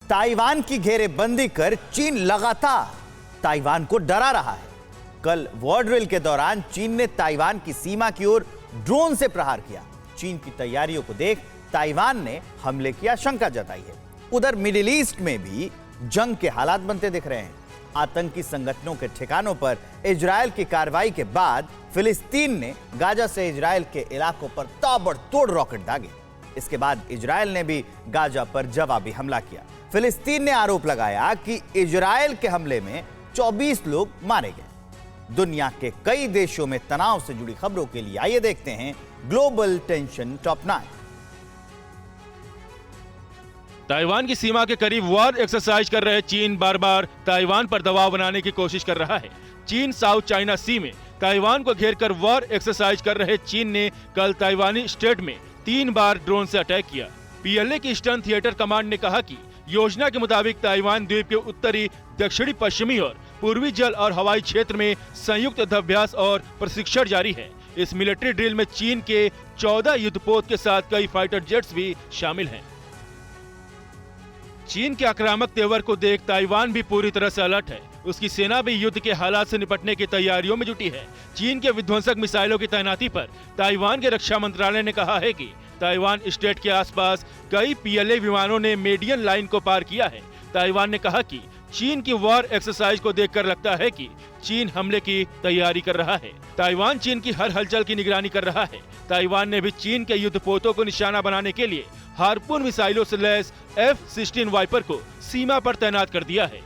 Taiwan की घेरेबंदी कर चीन लगातार ताइवान को डरा रहा है। कल वॉर ड्रिल के दौरान चीन ने ताइवान की सीमा की ओर ड्रोन से प्रहार किया। चीन की तैयारियों को देख ताइवान ने हमले की आशंका जताई है। उधर मिडिल ईस्ट में भी जंग के हालात बनते दिख रहे हैं। आतंकी संगठनों के ठिकानों पर इजरायल की कार्रवाई के बाद फिलिस्तीन ने गाजा से इजरायल के इलाकों पर ताबड़तोड़ रॉकेट दागे। इसके बाद इजरायल ने भी गाजा पर जवाबी हमला किया। फिलिस्तीन ने आरोप लगाया कि इजरायल के हमले में 24 लोग मारे गए। दुनिया के कई देशों में तनाव से जुड़ी खबरों के लिए आइए देखते हैं ग्लोबल टेंशन टॉप 9। ताइवान की सीमा के करीब वॉर एक्सरसाइज कर रहे चीन बार बार ताइवान पर दबाव बनाने की कोशिश कर रहा है। चीन साउथ चाइना सी में ताइवान को घेरकर वॉर एक्सरसाइज कर रहे चीन ने कल ताइवानी स्टेट में 3 बार ड्रोन से अटैक किया। पीएलए की ईस्टर्न थिएटर कमांड ने कहा कि योजना के मुताबिक ताइवान द्वीप के उत्तरी, दक्षिणी, पश्चिमी और पूर्वी जल और हवाई क्षेत्र में संयुक्त युद्धाभ्यास और प्रशिक्षण जारी है। इस मिलिट्री ड्रिल में चीन के 14 युद्धपोत के साथ कई फाइटर जेट्स भी शामिल हैं। चीन के आक्रामक तेवर को देख ताइवान भी पूरी तरह से अलर्ट है। उसकी सेना भी युद्ध के हालात से निपटने की तैयारियों में जुटी है। चीन के विध्वंसक मिसाइलों की तैनाती पर ताइवान के रक्षा मंत्रालय ने कहा है कि ताइवान स्टेट के आसपास कई पीएलए विमानों ने मेडियन लाइन को पार किया है। ताइवान ने कहा कि चीन की वॉर एक्सरसाइज को देखकर लगता है कि चीन हमले की तैयारी कर रहा है। ताइवान चीन की हर हलचल की निगरानी कर रहा है। ताइवान ने भी चीन के युद्धपोतों को निशाना बनाने के लिए हार्पून मिसाइलों से लैस F-16 वाइपर को सीमा पर तैनात कर दिया है।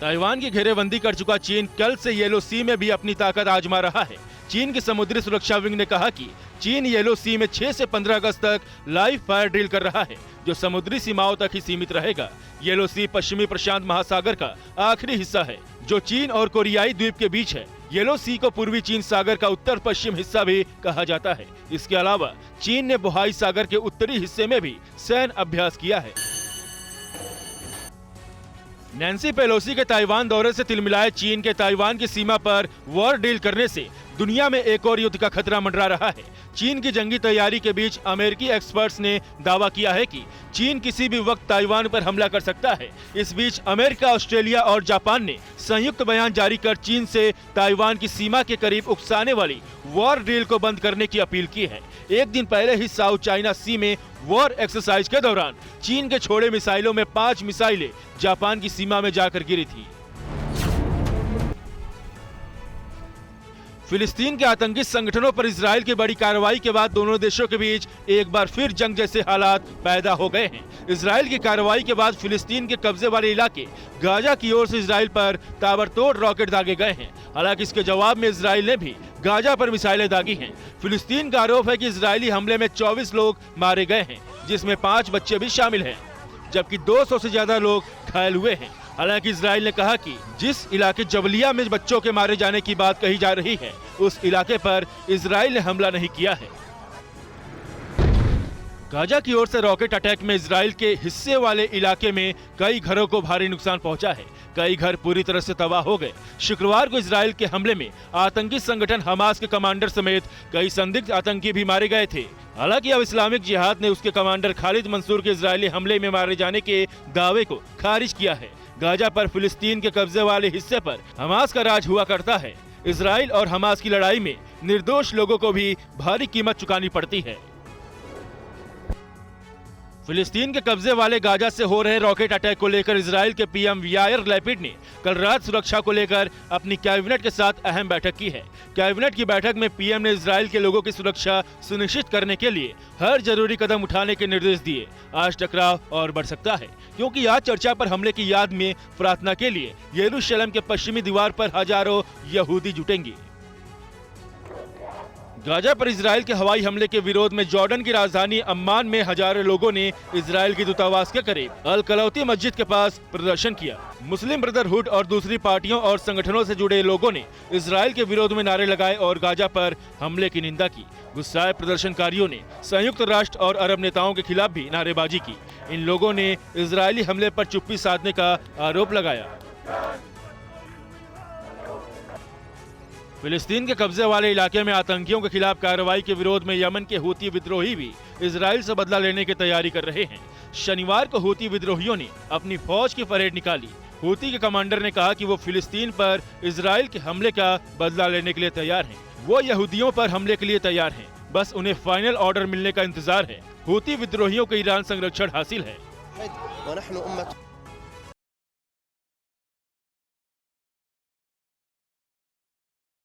ताइवान की घेरेबंदी कर चुका चीन कल से येलो सी में भी अपनी ताकत आजमा रहा है। चीन की समुद्री सुरक्षा विंग ने कहा कि चीन येलो सी में 6 से 15 अगस्त तक लाइव फायर ड्रिल कर रहा है, जो समुद्री सीमाओं तक ही सीमित रहेगा। येलो सी पश्चिमी प्रशांत महासागर का आखिरी हिस्सा है, जो चीन और कोरियाई द्वीप के बीच है। येलो सी को पूर्वी चीन सागर का उत्तर पश्चिम हिस्सा भी कहा जाता है। इसके अलावा चीन ने बोहाई सागर के उत्तरी हिस्से में भी सैन्य अभ्यास किया है। नैन्सी पेलोसी के ताइवान दौरे से तिलमिलाए चीन के ताइवान की सीमा पर वॉर डील करने से दुनिया में एक और युद्ध का खतरा मंडरा रहा है। चीन की जंगी तैयारी के बीच अमेरिकी एक्सपर्ट्स ने दावा किया है कि चीन किसी भी वक्त ताइवान पर हमला कर सकता है। इस बीच अमेरिका, ऑस्ट्रेलिया और जापान ने संयुक्त बयान जारी कर चीन से ताइवान की सीमा के करीब उकसाने वाली वॉर ड्रिल को बंद करने की अपील की है। एक दिन पहले ही साउथ चाइना सी में वॉर एक्सरसाइज के दौरान चीन के छोड़े मिसाइलों में 5 मिसाइलें जापान की सीमा में जाकर गिरी थी। फिलिस्तीन के आतंकी संगठनों पर इजरायल की बड़ी कार्रवाई के बाद दोनों देशों के बीच एक बार फिर जंग जैसे हालात पैदा हो गए हैं। इजरायल की कार्रवाई के बाद फिलिस्तीन के कब्जे वाले इलाके गाजा की ओर से इजरायल पर ताबड़तोड़ रॉकेट दागे गए हैं। हालांकि इसके जवाब में इजरायल ने भी गाजा पर मिसाइलें दागी हैं। फिलिस्तीन का आरोप है कि इजरायली हमले में 24 लोग मारे गए हैं, जिसमें 5 बच्चे भी शामिल हैं, जबकि 200 से ज्यादा लोग घायल हुए हैं। हालांकि इजरायल ने कहा कि जिस इलाके जबलिया में बच्चों के मारे जाने की बात कही जा रही है, उस इलाके पर इजरायल ने हमला नहीं किया है। गाजा की ओर से रॉकेट अटैक में इजरायल के हिस्से वाले इलाके में कई घरों को भारी नुकसान पहुंचा है। कई घर पूरी तरह से तबाह हो गए। शुक्रवार को इजरायल के हमले में आतंकी संगठन हमास के कमांडर समेत कई संदिग्ध आतंकी भी मारे गए थे। हालांकि अब इस्लामिक जिहाद ने उसके कमांडर खालिद मंसूर के इजरायली हमले में मारे जाने के दावे को खारिज किया है। गाजा पर फिलिस्तीन के कब्जे वाले हिस्से पर हमास का राज हुआ करता है। इजरायल और हमास की लड़ाई में निर्दोष लोगों को भी भारी कीमत चुकानी पड़ती है। फिलिस्तीन के कब्जे वाले गाजा से हो रहे रॉकेट अटैक को लेकर इजरायल के पीएम यायर लैपिड ने कल रात सुरक्षा को लेकर अपनी कैबिनेट के साथ अहम बैठक की है। कैबिनेट की बैठक में पीएम ने इजरायल के लोगों की सुरक्षा सुनिश्चित करने के लिए हर जरूरी कदम उठाने के निर्देश दिए। आज टकराव और बढ़ सकता है, क्योंकि आज चर्चा पर हमले की याद में प्रार्थना के लिए यरूशलेम के पश्चिमी दीवार पर हजारों यहूदी जुटेंगे। गाजा पर इजरायल के हवाई हमले के विरोध में जॉर्डन की राजधानी अम्मान में हजारों लोगों ने इजरायल की दूतावास के करीब अल कलौती मस्जिद के पास प्रदर्शन किया। मुस्लिम ब्रदरहुड और दूसरी पार्टियों और संगठनों से जुड़े लोगों ने इजरायल के विरोध में नारे लगाए और गाजा पर हमले की निंदा की। गुस्साए प्रदर्शनकारियों ने संयुक्त राष्ट्र और अरब नेताओं के खिलाफ भी नारेबाजी की। इन लोगों ने इजरायली हमले पर चुप्पी साधने का आरोप लगाया। फिलिस्तीन के कब्जे वाले इलाके में आतंकियों के खिलाफ कार्रवाई के विरोध में यमन के हूती विद्रोही भी इजराइल से बदला लेने की तैयारी कर रहे हैं। शनिवार को हूती विद्रोहियों ने अपनी फौज की परेड निकाली। हूती के कमांडर ने कहा कि वो फिलिस्तीन पर इजराइल के हमले का बदला लेने के लिए तैयार हैं। वो यहूदियों पर हमले के लिए तैयार हैं, बस उन्हें फाइनल ऑर्डर मिलने का इंतजार है। हूती विद्रोहियों को ईरान संरक्षण हासिल है।